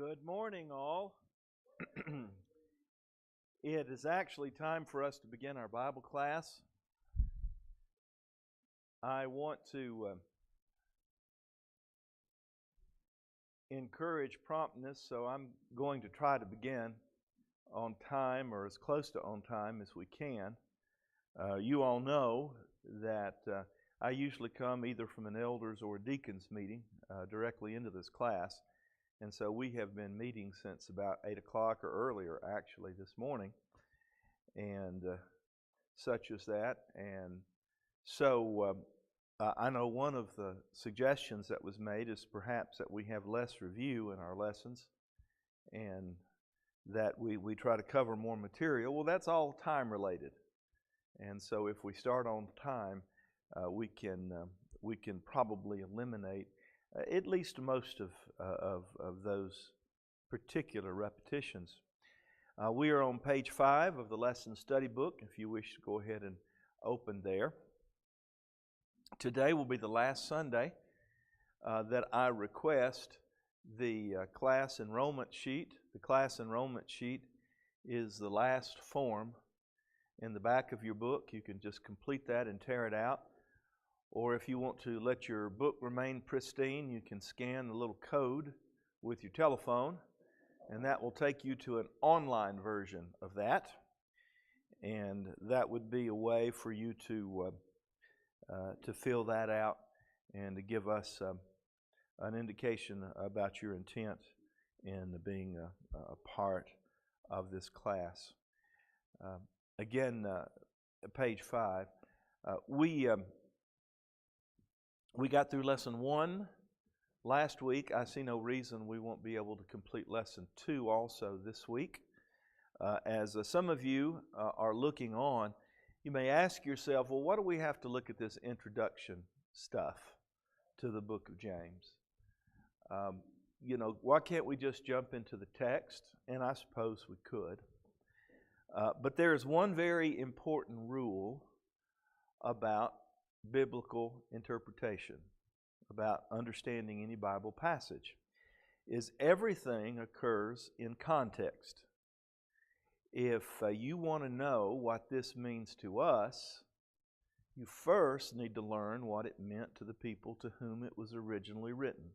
Good morning, all. It is actually time for us to begin our Bible class. I want to encourage promptness, so I'm going to try to begin on time or as close to on time as we can. You all know that I usually come either from an elders or a deacons meeting directly into this class. And so we have been meeting since about 8 o'clock or earlier, actually, this morning, and such as that. And so I know one of the suggestions that was made is perhaps that we have less review in our lessons and that we try to cover more material. Well, that's all time related. And so if we start on time, we can probably eliminate at least most of those particular repetitions. We are on page 5 of the lesson study book, if you wish to go ahead and open there. Today will be the last Sunday that I request the class enrollment sheet. The class enrollment sheet is the last form in the back of your book. You can just complete that and tear it out. Or if you want to let your book remain pristine, you can scan the little code with your telephone, and that will take you to an online version of that. And that would be a way for you to fill that out and to give us an indication about your intent in being a part of this class. Again, page 5. We got through lesson 1 last week. I see no reason we won't be able to complete lesson 2 also this week. As some of you are looking on, you may ask yourself, well, what do we have to look at this introduction stuff to the book of James? Why can't we just jump into the text? And I suppose we could. But there's one very important rule about biblical interpretation, about understanding any Bible passage, is everything occurs in context. If you want to know what this means to us, you first need to learn what it meant to the people to whom it was originally written.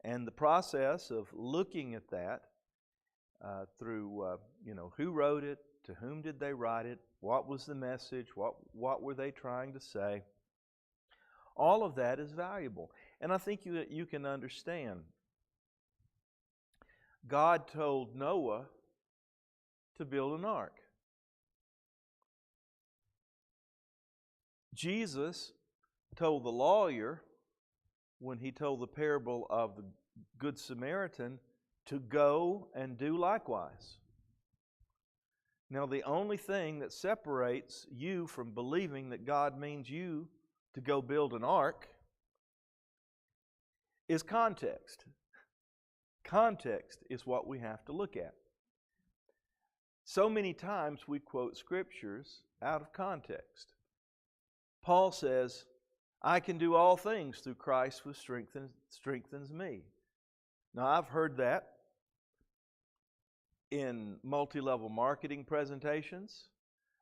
And the process of looking at that through, who wrote it, to whom did they write it, what was the message, what were they trying to say, all of that is valuable. And I think you can understand. God told Noah to build an ark. Jesus told the lawyer, when he told the parable of the Good Samaritan, to go and do likewise. Now, the only thing that separates you from believing that God means you to go build an ark is context. Context is what we have to look at. So many times we quote scriptures out of context. Paul says, I can do all things through Christ who strengthens me. Now, I've heard that in multi-level marketing presentations.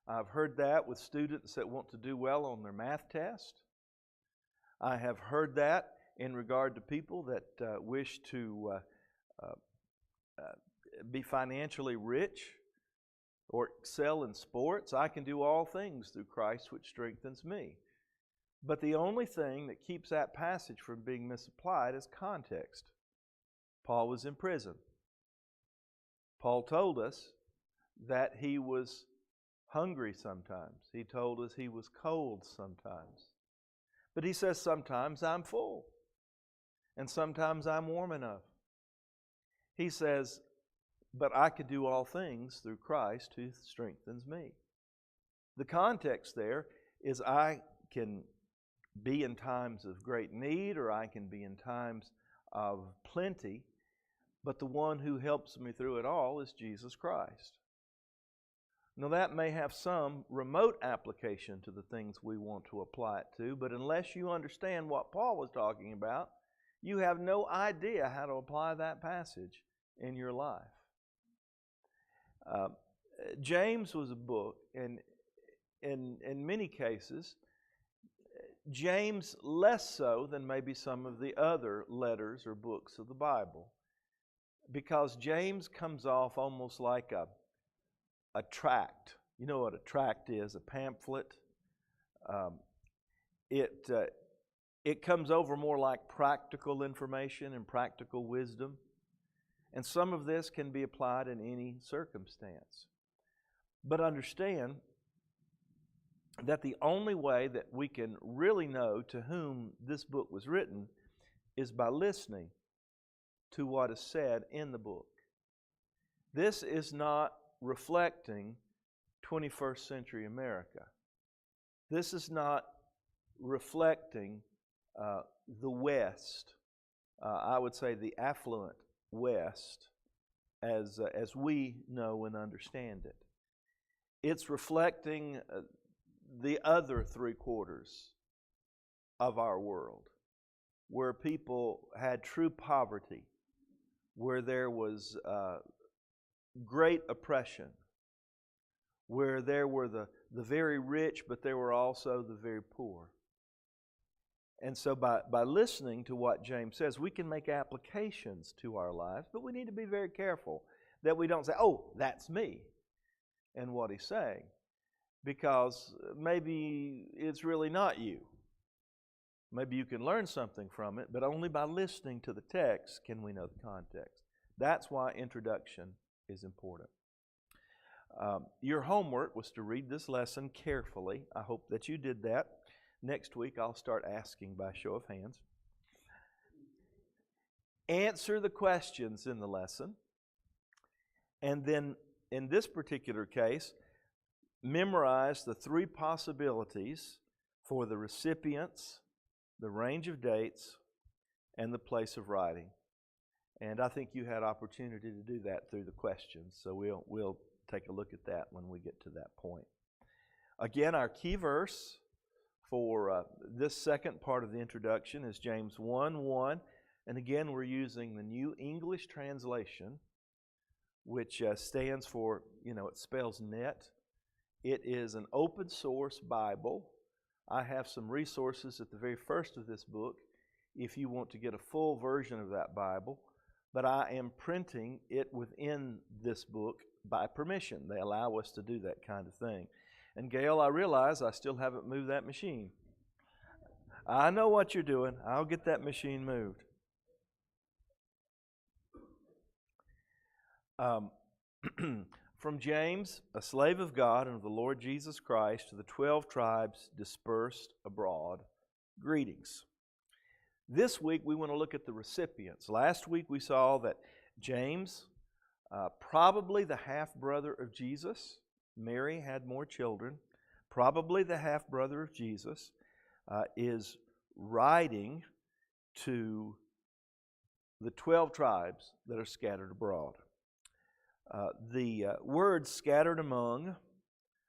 I've heard that with students that want to do well on their math test. I have heard that in regard to people that wish to be financially rich or excel in sports. I can do all things through Christ which strengthens me. But the only thing that keeps that passage from being misapplied is context. Paul was in prison. Paul told us that he was hungry sometimes. He told us he was cold sometimes. But he says, sometimes I'm full. And sometimes I'm warm enough. He says, but I could do all things through Christ who strengthens me. The context there is I can be in times of great need, or I can be in times of plenty. But the one who helps me through it all is Jesus Christ. Now, that may have some remote application to the things we want to apply it to, but unless you understand what Paul was talking about, you have no idea how to apply that passage in your life. James was a book, and in many cases, James less so than maybe some of the other letters or books of the Bible, because James comes off almost like a tract. You know what a tract is, a pamphlet. It comes over more like practical information and practical wisdom. And some of this can be applied in any circumstance. But understand that the only way that we can really know to whom this book was written is by listening to what is said in the book. This is not reflecting 21st century America. This is not reflecting the West, I would say the affluent West, as we know and understand it. It's reflecting the other three quarters of our world, where people had true poverty, where there was great oppression, where there were the very rich, but there were also the very poor. And so by listening to what James says, we can make applications to our lives, but we need to be very careful that we don't say, oh, that's me, and what he's saying, because maybe it's really not you. Maybe you can learn something from it, but only by listening to the text can we know the context. That's why introduction is important. Your homework was to read this lesson carefully. I hope that you did that. Next week, I'll start asking by show of hands. Answer the questions in the lesson. And then, in this particular case, memorize the three possibilities for the recipients, the range of dates, and the place of writing. And I think you had opportunity to do that through the questions, so we'll take a look at that when we get to that point. Again, our key verse for this second part of the introduction is James 1:1. And again, we're using the New English Translation, which stands for, it spells net. It is an open source Bible. I have some resources at the very first of this book if you want to get a full version of that Bible. But I am printing it within this book by permission. They allow us to do that kind of thing. And Gail, I realize I still haven't moved that machine. I know what you're doing. I'll get that machine moved. From James, a slave of God and of the Lord Jesus Christ, to the 12 tribes dispersed abroad, greetings. This week we want to look at the recipients. Last week we saw that James, probably the half-brother of Jesus, Mary had more children, probably the half-brother of Jesus, is writing to the 12 tribes that are scattered abroad. The word scattered among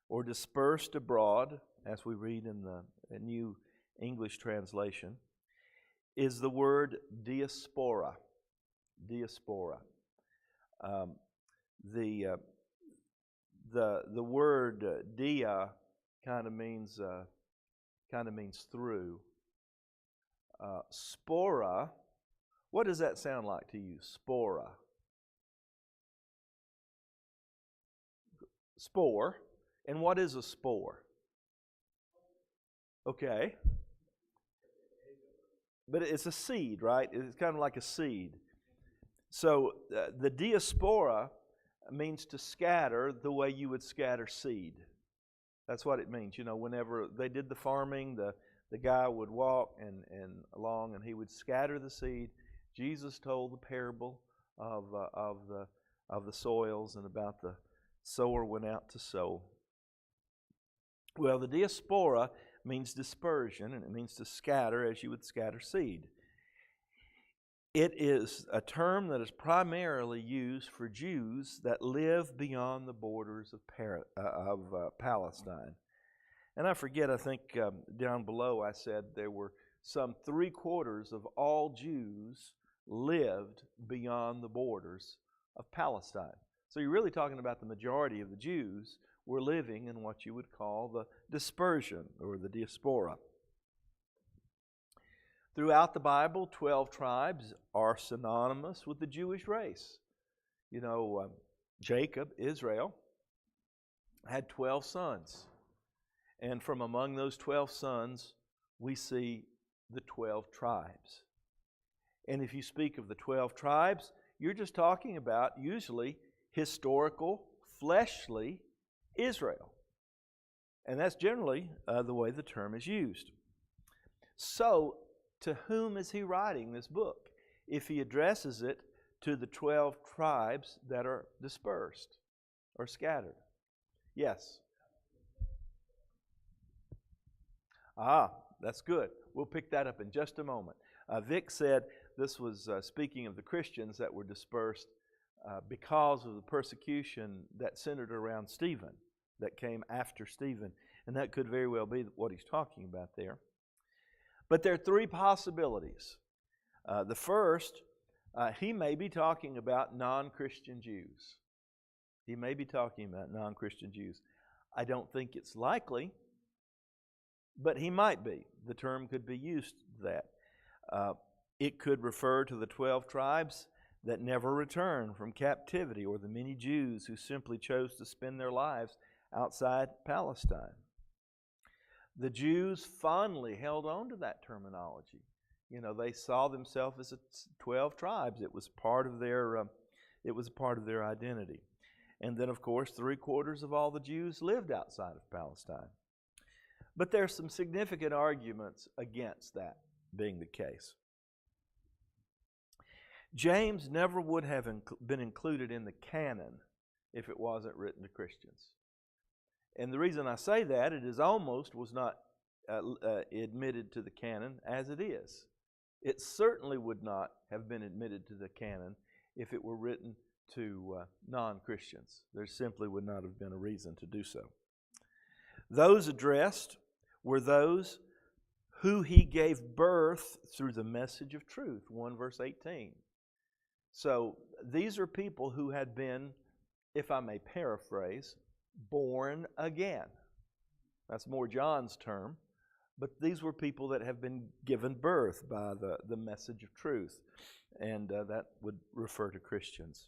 or dispersed abroad, as we read in the New English Translation, is the word diaspora. Diaspora. The word dia kind of means through. Spora. What does that sound like to you? Spora. Spore. And what is a spore? Okay. But it's a seed, right? It's kind of like a seed. So the diaspora means to scatter the way you would scatter seed. That's what it means. Whenever they did the farming, the guy would walk and along and he would scatter the seed. Jesus told the parable of the soils and about the sower went out to sow. Well, the diaspora means dispersion, and it means to scatter as you would scatter seed. It is a term that is primarily used for Jews that live beyond the borders of Palestine. And I forget, I think down below I said there were some 3/4 of all Jews lived beyond the borders of Palestine. So you're really talking about the majority of the Jews were living in what you would call the dispersion or the diaspora. Throughout the Bible, 12 tribes are synonymous with the Jewish race. You know, Jacob, Israel, had 12 sons. And from among those 12 sons, we see the 12 tribes. And if you speak of the 12 tribes, you're just talking about usually historical, fleshly Israel. And that's generally the way the term is used. So, to whom is he writing this book if he addresses it to the 12 tribes that are dispersed or scattered? Yes. That's good. We'll pick that up in just a moment. Vic said this was speaking of the Christians that were dispersed because of the persecution that centered around Stephen, that came after Stephen. And that could very well be what he's talking about there. But there are three possibilities. The first, he may be talking about non-Christian Jews. He may be talking about non-Christian Jews. I don't think it's likely, but he might be. The term could be used to that. It could refer to the 12 tribes that never returned from captivity, or the many Jews who simply chose to spend their lives outside Palestine. The Jews fondly held on to that terminology. You know, they saw themselves as 12 tribes. It was part of their identity. And then, of course, 3/4 of all the Jews lived outside of Palestine. But there's some significant arguments against that being the case. James never would have been included in the canon if it wasn't written to Christians. And the reason I say that, it is almost was not admitted to the canon as it is. It certainly would not have been admitted to the canon if it were written to non-Christians. There simply would not have been a reason to do so. Those addressed were those who he gave birth through the message of truth, 1 verse 18. So these are people who had been, if I may paraphrase, born again. That's more John's term. But these were people that have been given birth by the message of truth. And that would refer to Christians.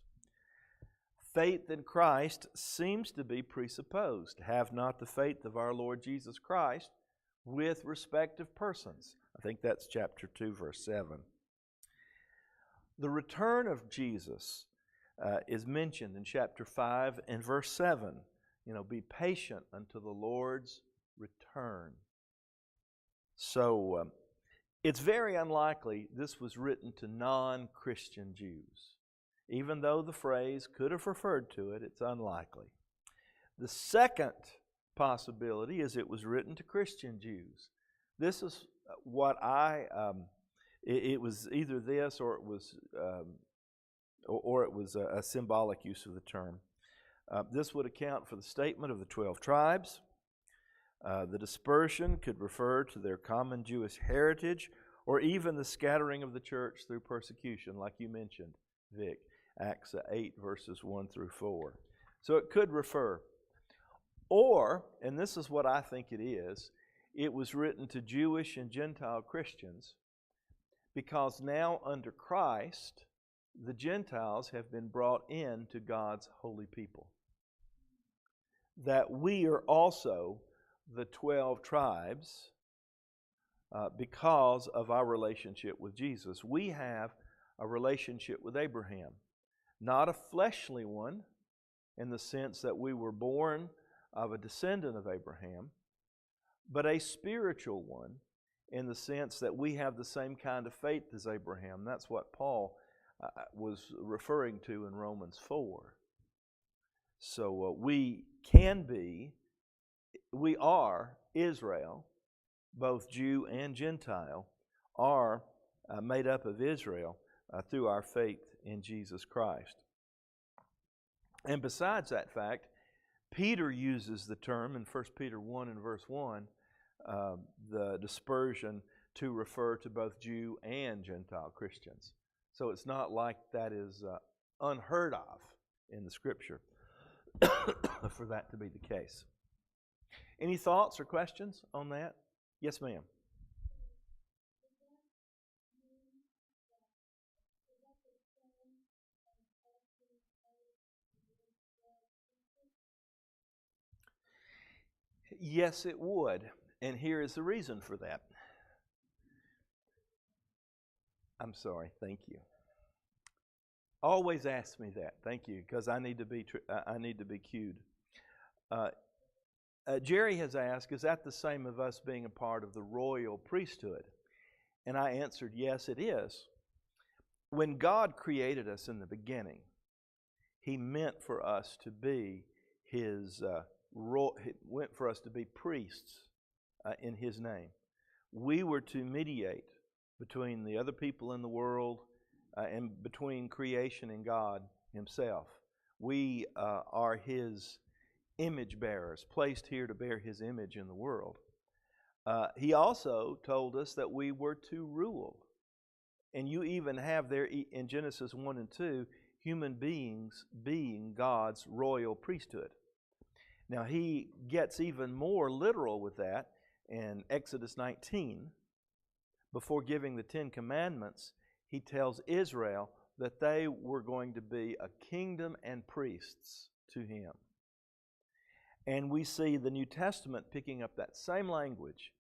Faith in Christ seems to be presupposed. Have not the faith of our Lord Jesus Christ with respect of persons. I think that's chapter 2, verse 7. The return of Jesus is mentioned in chapter 5 and verse 7. You know, be patient until the Lord's return. So it's very unlikely this was written to non-Christian Jews. Even though the phrase could have referred to it, it's unlikely. The second possibility is it was written to Christian Jews. This is what it was either this or it was a symbolic use of the term. This would account for the statement of the 12 tribes. The dispersion could refer to their common Jewish heritage, or even the scattering of the church through persecution, like you mentioned, Vic, Acts 8, verses 1 through 4. So it could refer. Or, and this is what I think it was written to Jewish and Gentile Christians, because now under Christ, the Gentiles have been brought into God's holy people. That we are also the 12 tribes because of our relationship with Jesus. We have a relationship with Abraham, not a fleshly one in the sense that we were born of a descendant of Abraham, but a spiritual one in the sense that we have the same kind of faith as Abraham. That's what Paul was referring to in Romans 4. So we are Israel, both Jew and Gentile, are made up of Israel through our faith in Jesus Christ. And besides that fact, Peter uses the term in 1 Peter 1 and verse 1, the dispersion to refer to both Jew and Gentile Christians. So it's not like that is unheard of in the Scripture for that to be the case. Any thoughts or questions on that? Yes, ma'am. Yes, it would. And here is the reason for that. I'm sorry. Thank you. Always ask me that. Thank you, because I need to be cued. Jerry has asked, is that the same of us being a part of the royal priesthood? And I answered, yes, it is. When God created us in the beginning, He meant for us to be His went for us to be priests in His name. We were to mediate between the other people in the world and between creation and God Himself. We are His image bearers, placed here to bear His image in the world. He also told us that we were to rule. And you even have there in Genesis 1 and 2, human beings being God's royal priesthood. Now, He gets even more literal with that in Exodus 19. Before giving the Ten Commandments, He tells Israel that they were going to be a kingdom and priests to Him. And we see the New Testament picking up that same language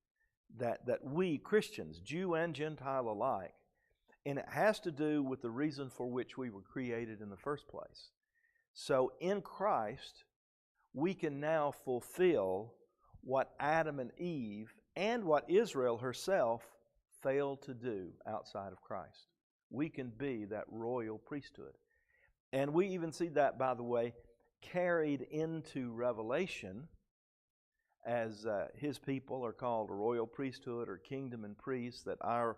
that we Christians, Jew and Gentile alike, and it has to do with the reason for which we were created in the first place. So in Christ, we can now fulfill what Adam and Eve and what Israel herself failed to do outside of Christ. We can be that royal priesthood. And we even see that, by the way, carried into Revelation as His people are called a royal priesthood or kingdom and priests, that our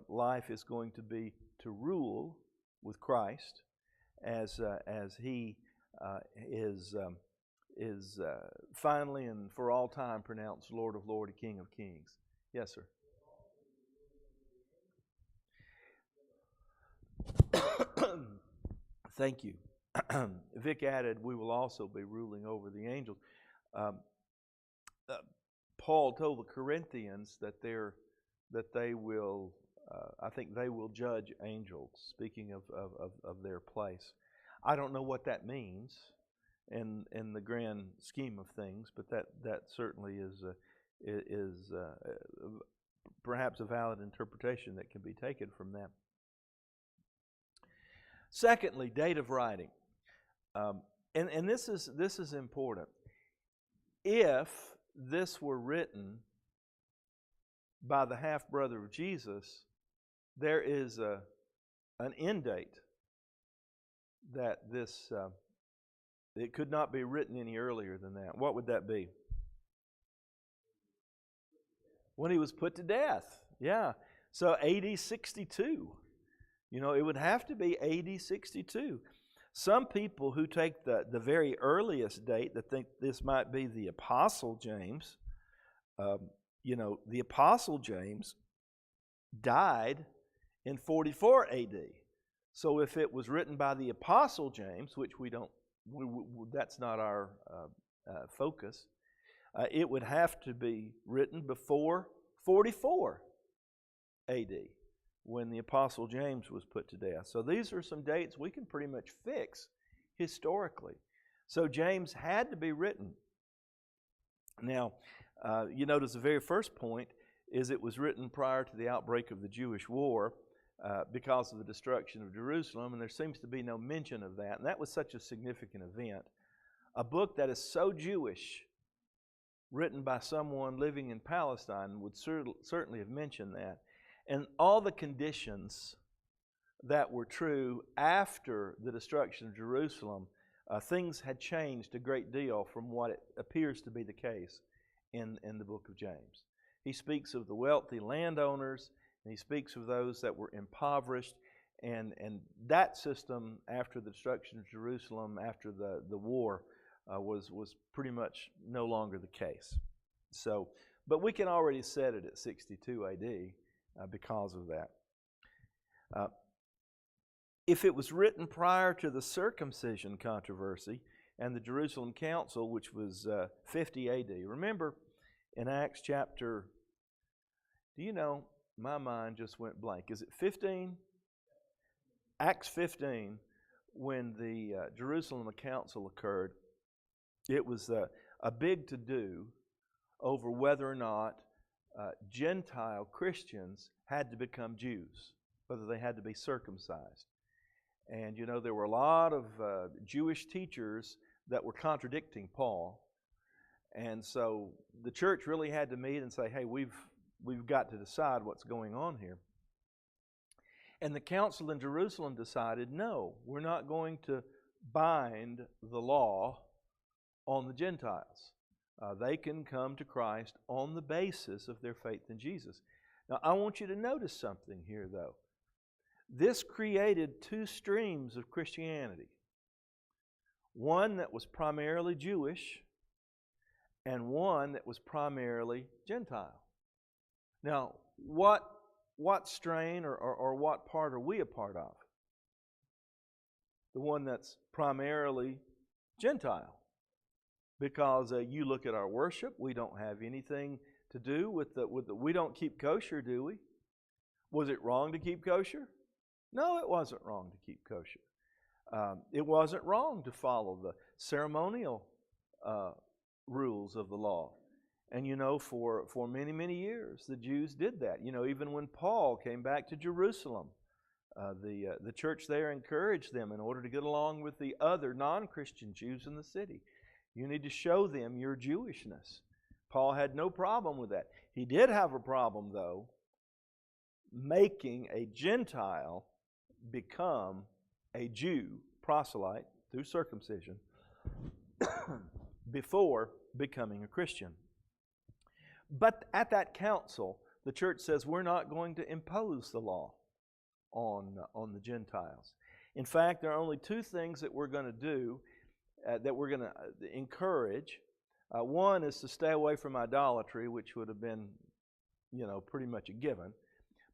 life is going to be to rule with Christ as He is finally and for all time pronounced Lord of Lords, King of Kings. Yes, sir. Thank you. Vic added, we will also be ruling over the angels. Paul told the Corinthians that they will, I think they will judge angels, speaking of their place. I don't know what that means in the grand scheme of things, but that certainly is perhaps a valid interpretation that can be taken from that. Secondly, date of writing. And this is important. If this were written by the half-brother of Jesus, there is an end date that it could not be written any earlier than that. What would that be? When He was put to death. Yeah. So AD 62. It would have to be AD 62. Some people who take the very earliest date that think this might be the Apostle James, the Apostle James died in 44 AD. So if it was written by the Apostle James, which that's not our focus, it would have to be written before 44 AD. When the Apostle James was put to death. So these are some dates we can pretty much fix historically. So James had to be written. Now, you notice the very first point is it was written prior to the outbreak of the Jewish war because of the destruction of Jerusalem, and there seems to be no mention of that. And that was such a significant event. A book that is so Jewish, written by someone living in Palestine, would certainly have mentioned that. And all the conditions that were true after the destruction of Jerusalem, things had changed a great deal from what it appears to be the case in the book of James. He speaks of the wealthy landowners, and he speaks of those that were impoverished, and that system after the destruction of Jerusalem, after the war, was pretty much no longer the case. So But we can already set it at 62 AD because of that. If it was written prior to the circumcision controversy and the Jerusalem Council, which was 50 AD, remember in Acts chapter, do you know, my mind just went blank. Is it 15? Acts 15, when the Jerusalem Council occurred, it was a big to-do over whether or not Gentile Christians had to become Jews, whether they had to be circumcised. And you know, there were a lot of Jewish teachers that were contradicting Paul. And so the church really had to meet and say, hey, we've got to decide what's going on here. And the council in Jerusalem decided, no, we're not going to bind the law on the Gentiles. They can come to Christ on the basis of their faith in Jesus. Now, I want you to notice something here, though. This created two streams of Christianity. One that was primarily Jewish and one that was primarily Gentile. Now, what strain or what part are we a part of? The one that's primarily Gentile. Because you look at our worship, we don't have anything to do with we don't keep kosher, do we? Was it wrong to keep kosher? No, it wasn't wrong to keep kosher. It wasn't wrong to follow the ceremonial rules of the law. And you know, for many, many years, the Jews did that. You know, even when Paul came back to Jerusalem, the church there encouraged them in order to get along with the other non-Christian Jews in the city. You need to show them your Jewishness. Paul had no problem with that. He did have a problem, though, making a Gentile become a Jew, proselyte, through circumcision, before becoming a Christian. But at that council, the church says we're not going to impose the law on the Gentiles. In fact, there are only two things that we're going to do, that we're going to encourage. One is to stay away from idolatry, which would have been, you know, pretty much a given.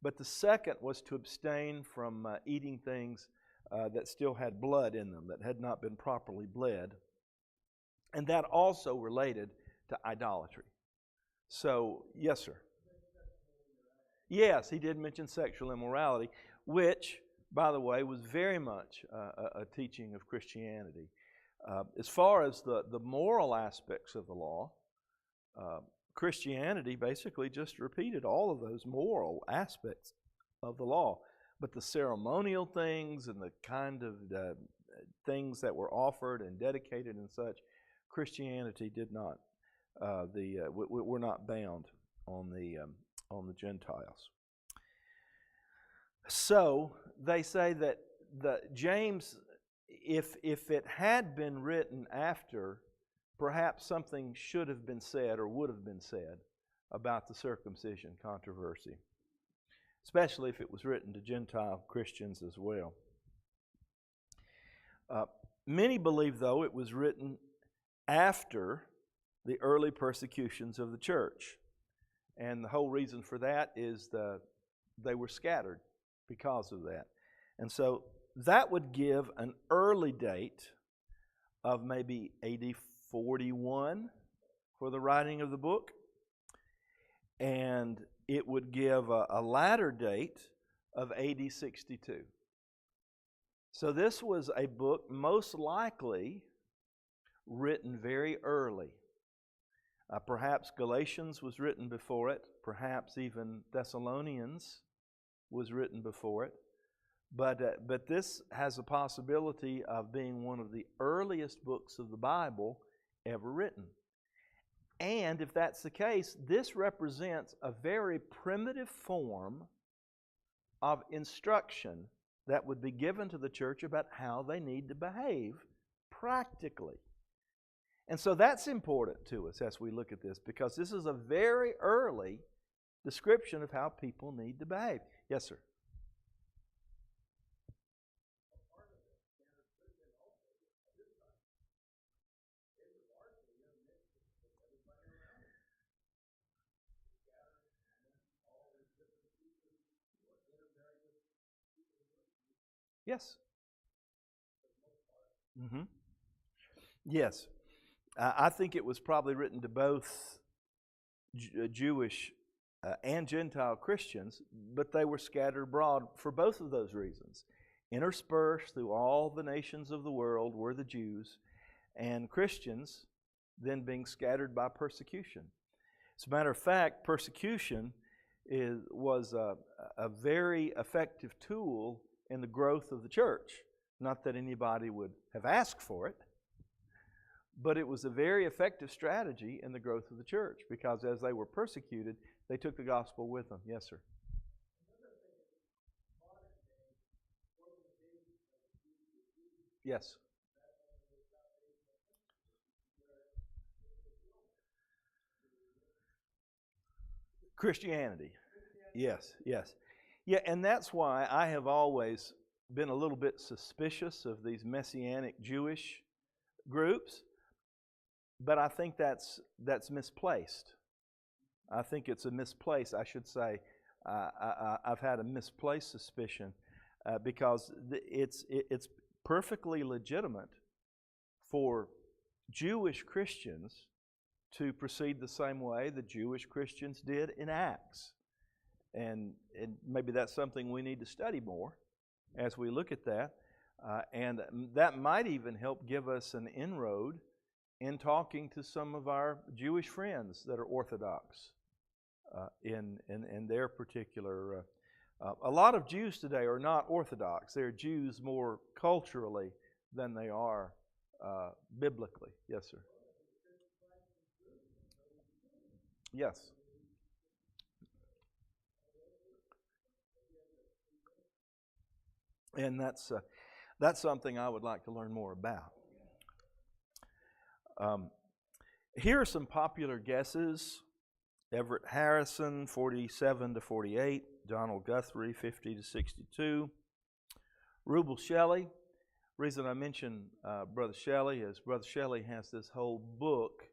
But the second was to abstain from eating things that still had blood in them, that had not been properly bled. And that also related to idolatry. So, yes, sir. Yes, he did mention sexual immorality, which, by the way, was very much a teaching of Christianity. As far as the moral aspects of the law, Christianity basically just repeated all of those moral aspects of the law. But the ceremonial things and the kind of things that were offered and dedicated and such, Christianity did not. We're not bound on the Gentiles. So they say that James, if it had been written after, perhaps something should have been said or would have been said about the circumcision controversy, especially if it was written to Gentile Christians as well. Many believe, though, it was written after the early persecutions of the church. And the whole reason for that is they were scattered because of that. And so that would give an early date of maybe AD 41 for the writing of the book. And it would give a latter date of AD 62. So this was a book most likely written very early. Perhaps Galatians was written before it. Perhaps even Thessalonians was written before it. But this has a possibility of being one of the earliest books of the Bible ever written. And if that's the case, this represents a very primitive form of instruction that would be given to the church about how they need to behave practically. And so that's important to us as we look at this, because this is a very early description of how people need to behave. Yes, sir. Yes. Mm-hmm. Yes. I think it was probably written to both Jewish and Gentile Christians, but they were scattered abroad for both of those reasons. Interspersed through all the nations of the world were the Jews, and Christians then being scattered by persecution. As a matter of fact, persecution was a very effective tool in the growth of the church. Not that anybody would have asked for it, but it was a very effective strategy in the growth of the church, because as they were persecuted, they took the gospel with them. Yes, sir. Yes. Christianity. Yes, yes. Yeah, and that's why I have always been a little bit suspicious of these Messianic Jewish groups, but I think that's misplaced. I think it's a misplaced, I should say. I've had a misplaced suspicion because it's perfectly legitimate for Jewish Christians to proceed the same way the Jewish Christians did in Acts. And maybe that's something we need to study more as we look at that. And that might even help give us an inroad in talking to some of our Jewish friends that are Orthodox in their particular. A lot of Jews today are not Orthodox. They're Jews more culturally than they are biblically. Yes, sir. Yes. And that's something I would like to learn more about. Here are some popular guesses. Everett Harrison, 47 to 48. Donald Guthrie, 50 to 62. Rubel Shelley. Reason I mention Brother Shelley is Brother Shelley has this whole book,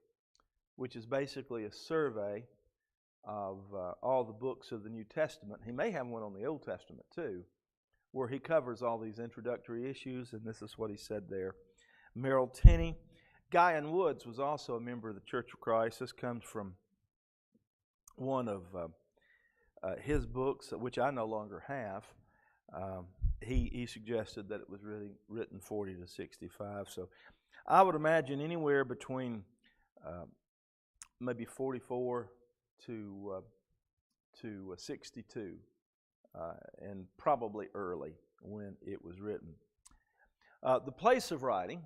which is basically a survey of all the books of the New Testament. He may have one on the Old Testament too, where he covers all these introductory issues, and this is what he said there. Merrill Tenney. Guyan Woods was also a member of the Church of Christ. This comes from one of his books, which I no longer have. He suggested that it was really written 40 to 65. So I would imagine anywhere between maybe 44 to 62, and probably early when it was written. The place of writing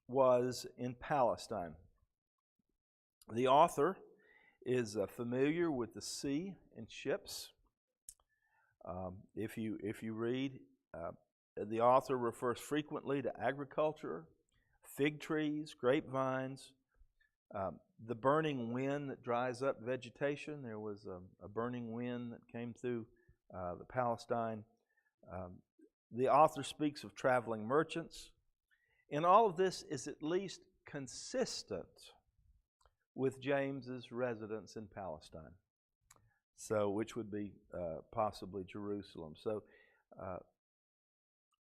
was in Palestine. The author is familiar with the sea and ships. If you read, the author refers frequently to agriculture, fig trees, grapevines, the burning wind that dries up vegetation. There was a burning wind that came through the Palestine. The author speaks of traveling merchants. And all of this is at least consistent with James's residence in Palestine, so which would be possibly Jerusalem. So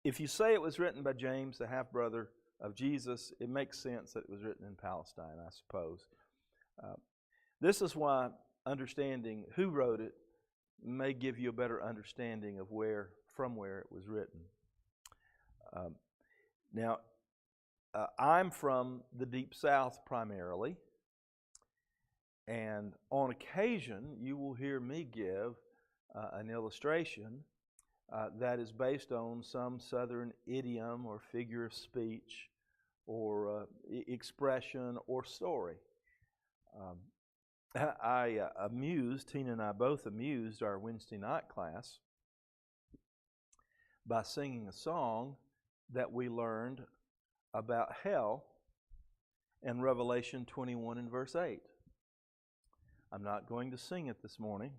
if you say it was written by James, the half-brother of Jesus, it makes sense that it was written in Palestine, I suppose. This is why understanding who wrote it may give you a better understanding of from where it was written. Now, I'm from the Deep South primarily, and on occasion you will hear me give an illustration that is based on some Southern idiom or figure of speech or expression or story. Tina and I both amused our Wednesday night class by singing a song that we learned about hell in Revelation 21 and verse 8. I'm not going to sing it this morning.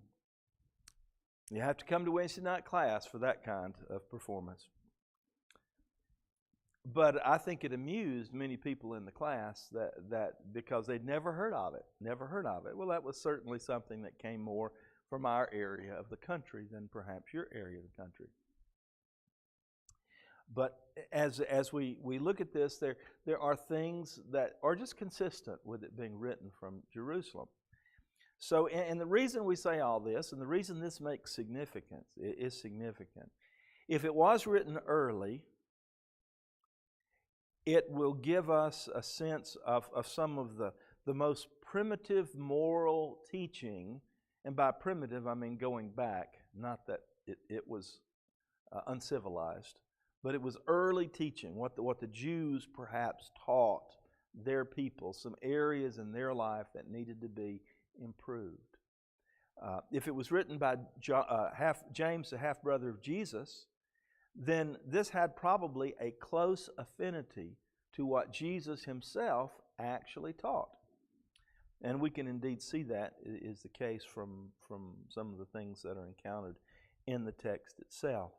You have to come to Wednesday night class for that kind of performance. But I think it amused many people in the class that because they'd never heard of it. Well, that was certainly something that came more from our area of the country than perhaps your area of the country. But as we look at this, there are things that are just consistent with it being written from Jerusalem. So, and the reason we say all this, and the reason this makes significance, it is significant. If it was written early, it will give us a sense of some of the most primitive moral teaching, and by primitive I mean going back, not that it was uncivilized, but it was early teaching, what the Jews perhaps taught their people, some areas in their life that needed to be improved. If it was written by James, the half-brother of Jesus, then this had probably a close affinity to what Jesus himself actually taught. And we can indeed see that is the case from some of the things that are encountered in the text itself.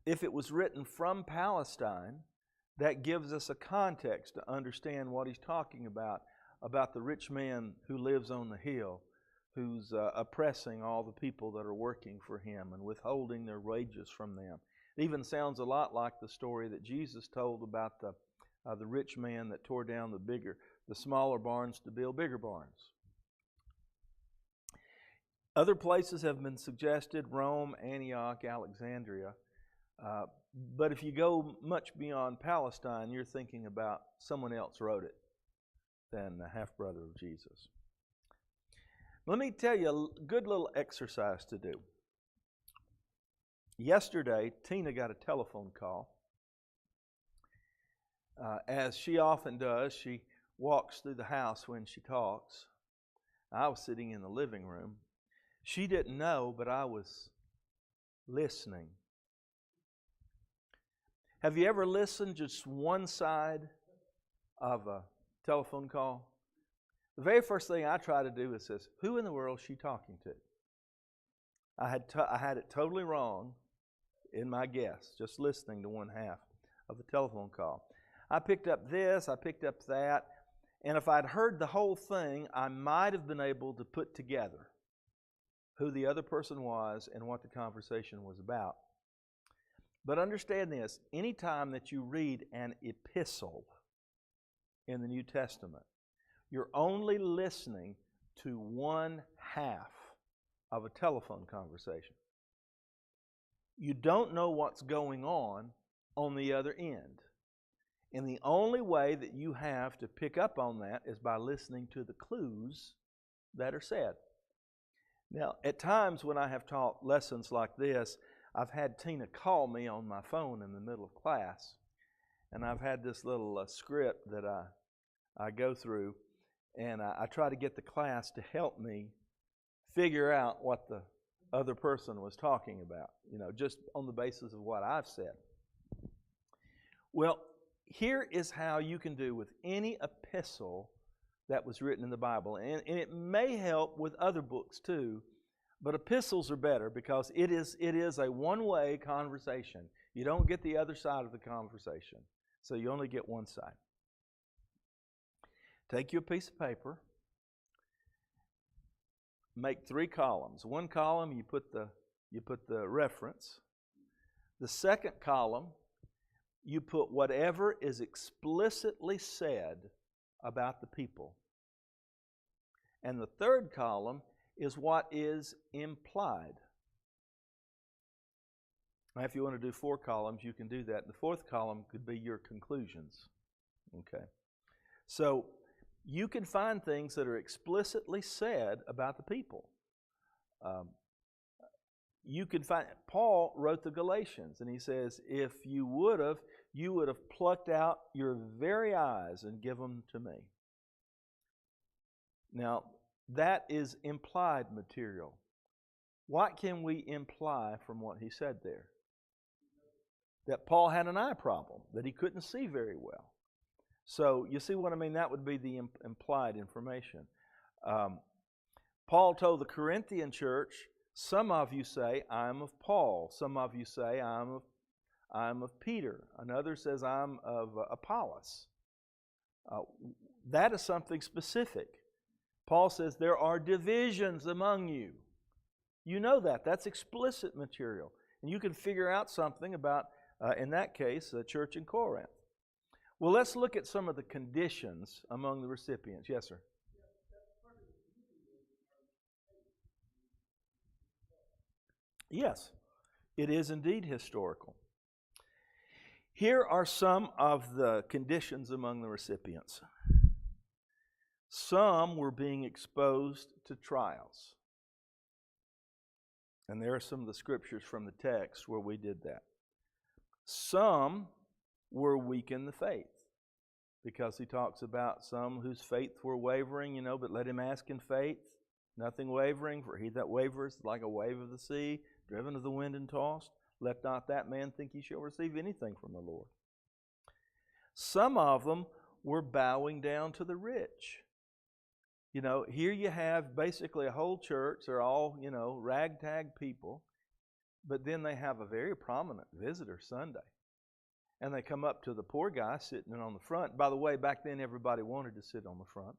If it was written from Palestine, that gives us a context to understand what he's talking about the rich man who lives on the hill, who's oppressing all the people that are working for him and withholding their wages from them. It even sounds a lot like the story that Jesus told about the rich man that tore down the smaller barns to build bigger barns. Other places have been suggested: Rome, Antioch, Alexandria. But if you go much beyond Palestine, you're thinking about someone else wrote it than the half-brother of Jesus. Let me tell you a good little exercise to do. Yesterday, Tina got a telephone call. As she often does, she walks through the house when she talks. I was sitting in the living room. She didn't know, but I was listening. Have you ever listened just one side of a telephone call? The very first thing I try to do is this: who in the world is she talking to? I had it totally wrong in my guess, just listening to one half of the telephone call. I picked up this, I picked up that, and if I'd heard the whole thing, I might have been able to put together who the other person was and what the conversation was about. But understand this: anytime that you read an epistle in the New Testament, you're only listening to one half of a telephone conversation. You don't know what's going on the other end. And the only way that you have to pick up on that is by listening to the clues that are said. Now, at times when I have taught lessons like this, I've had Tina call me on my phone in the middle of class. And I've had this little script that I go through, and I try to get the class to help me figure out what the other person was talking about, just on the basis of what I've said. Well, here is how you can do with any epistle that was written in the Bible. And it may help with other books too, but epistles are better because it is a one-way conversation. You don't get the other side of the conversation, so you only get one side. Take you a piece of paper, make 3 columns. One column you put the reference. The second column you put whatever is explicitly said about the people. And the third column is what is implied. Now, if you want to do 4 columns, you can do that. The 4th column could be your conclusions. Okay. So you can find things that are explicitly said about the people. You can find, Paul wrote the Galatians, and he says, if you would have plucked out your very eyes and given them to me. Now, that is implied material. What can we imply from what he said there? That Paul had an eye problem, that he couldn't see very well. So, you see what I mean? That would be the implied information. Paul told the Corinthian church, some of you say, I'm of Paul. Some of you say, I'm of Peter. Another says, I'm of Apollos. That is something specific. Paul says, there are divisions among you. You know that. That's explicit material. And you can figure out something about, in that case, the church in Corinth. Well, let's look at some of the conditions among the recipients. Yes, sir. Yes, it is indeed historical. Here are some of the conditions among the recipients. Some were being exposed to trials. And there are some of the scriptures from the text where we did that. Some were weak in the faith, because he talks about some whose faith were wavering, but let him ask in faith, nothing wavering, for he that wavereth is like a wave of the sea, driven of the wind and tossed. Let not that man think he shall receive anything from the Lord. Some of them were bowing down to the rich. Here you have basically a whole church. They're all, ragtag people. But then they have a very prominent visitor Sunday. And they come up to the poor guy sitting on the front. By the way, back then everybody wanted to sit on the front.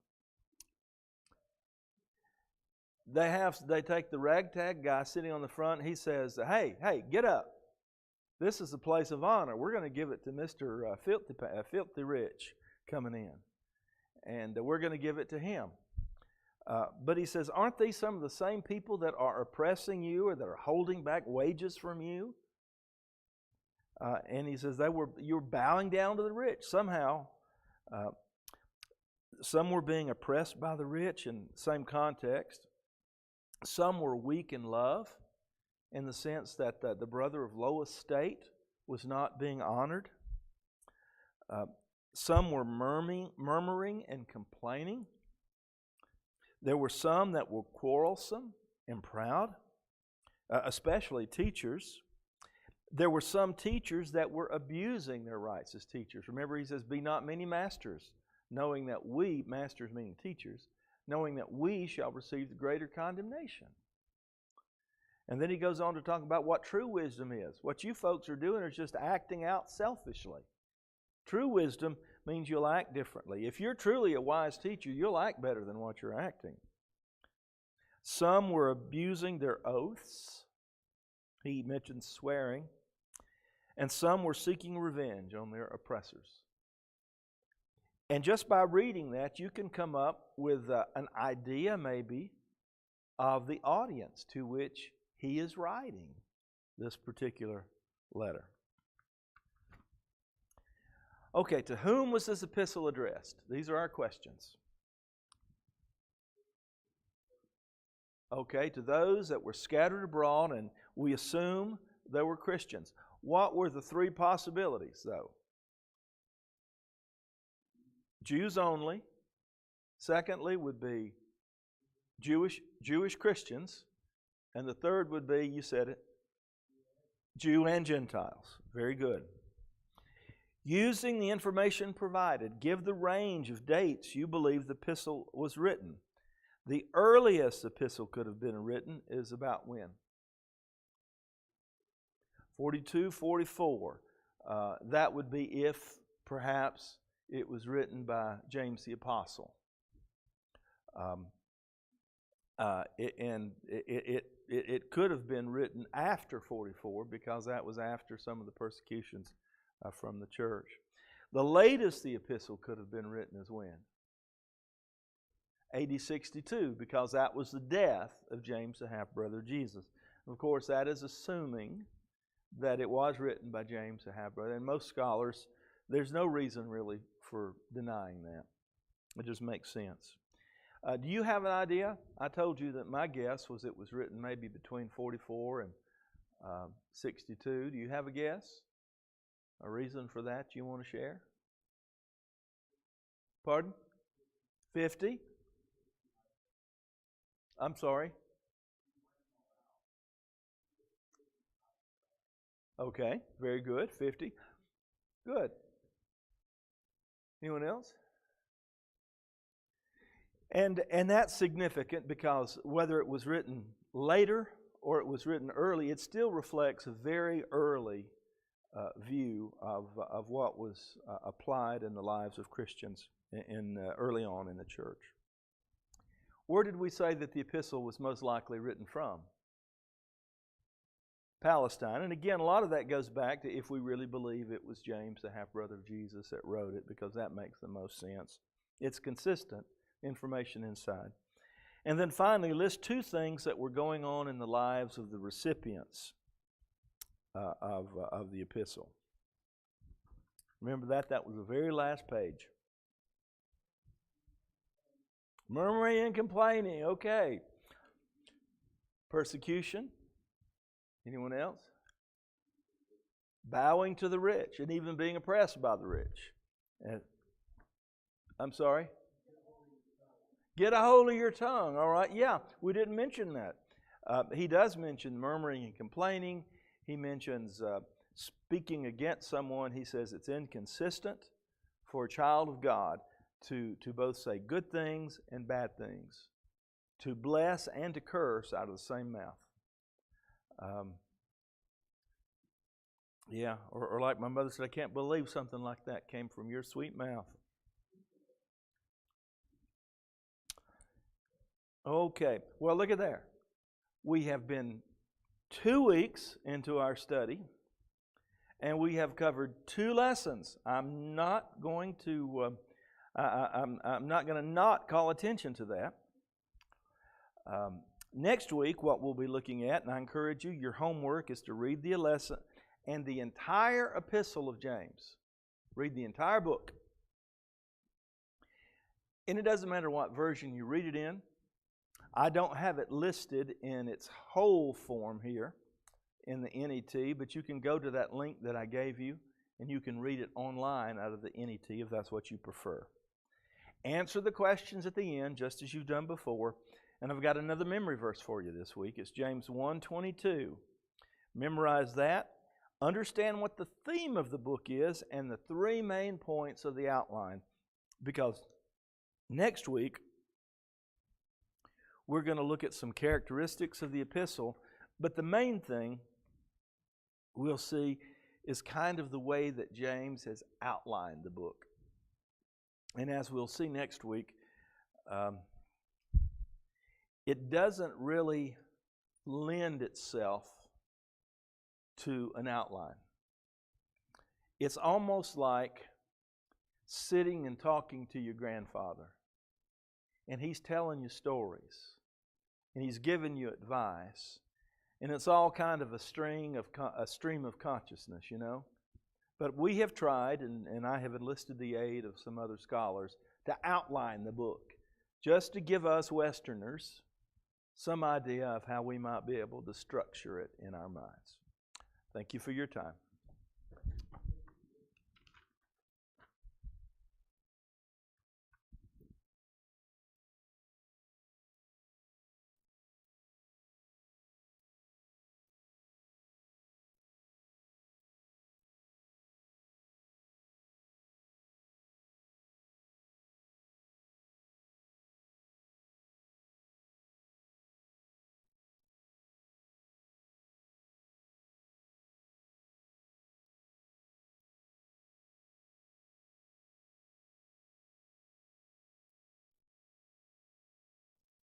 They take the ragtag guy sitting on the front. He says, hey, get up. This is a place of honor. We're going to give it to Mr. Filthy Rich coming in. And we're going to give it to him. But he says, aren't these some of the same people that are oppressing you or that are holding back wages from you? And he says, you're bowing down to the rich. Somehow, some were being oppressed by the rich in the same context. Some were weak in love in the sense that the brother of low estate was not being honored. Some were murmuring and complaining. There were some that were quarrelsome and proud, especially teachers. There were some teachers that were abusing their rights as teachers. Remember, he says, be not many masters, knowing that we, masters meaning teachers, knowing that we shall receive the greater condemnation. And then he goes on to talk about what true wisdom is. What you folks are doing is just acting out selfishly. True wisdom means you'll act differently. If you're truly a wise teacher, you'll act better than what you're acting. Some were abusing their oaths. He mentions swearing. And some were seeking revenge on their oppressors. And just by reading that, you can come up with an idea maybe of the audience to which he is writing this particular letter. Okay, to whom was this epistle addressed? These are our questions. Okay, to those that were scattered abroad, and we assume they were Christians. What were the three possibilities, though? Jews only. Secondly would be Jewish Christians. And the third would be, you said it, Jew and Gentiles. Very good. Using the information provided, give the range of dates you believe the epistle was written. The earliest epistle could have been written is about when? 42, 44. That would be if perhaps it was written by James the Apostle. It could have been written after 44 because that was after some of the persecutions from the church. The latest the epistle could have been written is when? AD 62, because that was the death of James, the half-brother of Jesus. Of course, that is assuming that it was written by James, the half-brother. And most scholars, there's no reason really for denying that. It just makes sense. Do you have an idea? I told you that my guess was it was written maybe between 44 and 62. Do you have a guess? A reason for that you want to share? Pardon? 50? I'm sorry? Okay, very good. 50. Good. Anyone else? And that's significant because whether it was written later or it was written early, it still reflects a very early view of what was applied in the lives of Christians early on in the church. Where did we say that the epistle was most likely written from? Palestine. And again, a lot of that goes back to if we really believe it was James, the half-brother of Jesus, that wrote it, because that makes the most sense. It's consistent information inside. And then finally, list 2 things that were going on in the lives of the recipients of the epistle. Remember that? That was the very last page. Murmuring and complaining. Okay. Persecution. Anyone else? Bowing to the rich and even being oppressed by the rich. I'm sorry? Get a hold of your tongue. All right. Yeah, we didn't mention that. He does mention murmuring and complaining. He mentions speaking against someone. He says it's inconsistent for a child of God to both say good things and bad things, to bless and to curse out of the same mouth. Or like my mother said, I can't believe something like that came from your sweet mouth. Okay, well, look at there. We have been 2 weeks into our study, and we have covered 2 lessons. I'm not going to not call attention to that. Next week, what we'll be looking at, and I encourage you, your homework is to read the lesson and the entire epistle of James. Read the entire book. And it doesn't matter what version you read it in. I don't have it listed in its whole form here in the NET, but you can go to that link that I gave you, and you can read it online out of the NET if that's what you prefer. Answer the questions at the end, just as you've done before. And I've got another memory verse for you this week. It's James 1:22. Memorize that. Understand what the theme of the book is and the 3 main points of the outline. Because next week, we're going to look at some characteristics of the epistle. But the main thing we'll see is kind of the way that James has outlined the book. And as we'll see next week, it doesn't really lend itself to an outline. It's almost like sitting and talking to your grandfather. And he's telling you stories. And he's giving you advice. And it's all kind of a stream of consciousness, you know. But we have tried, and I have enlisted the aid of some other scholars, to outline the book, just to give us Westerners some idea of how we might be able to structure it in our minds. Thank you for your time.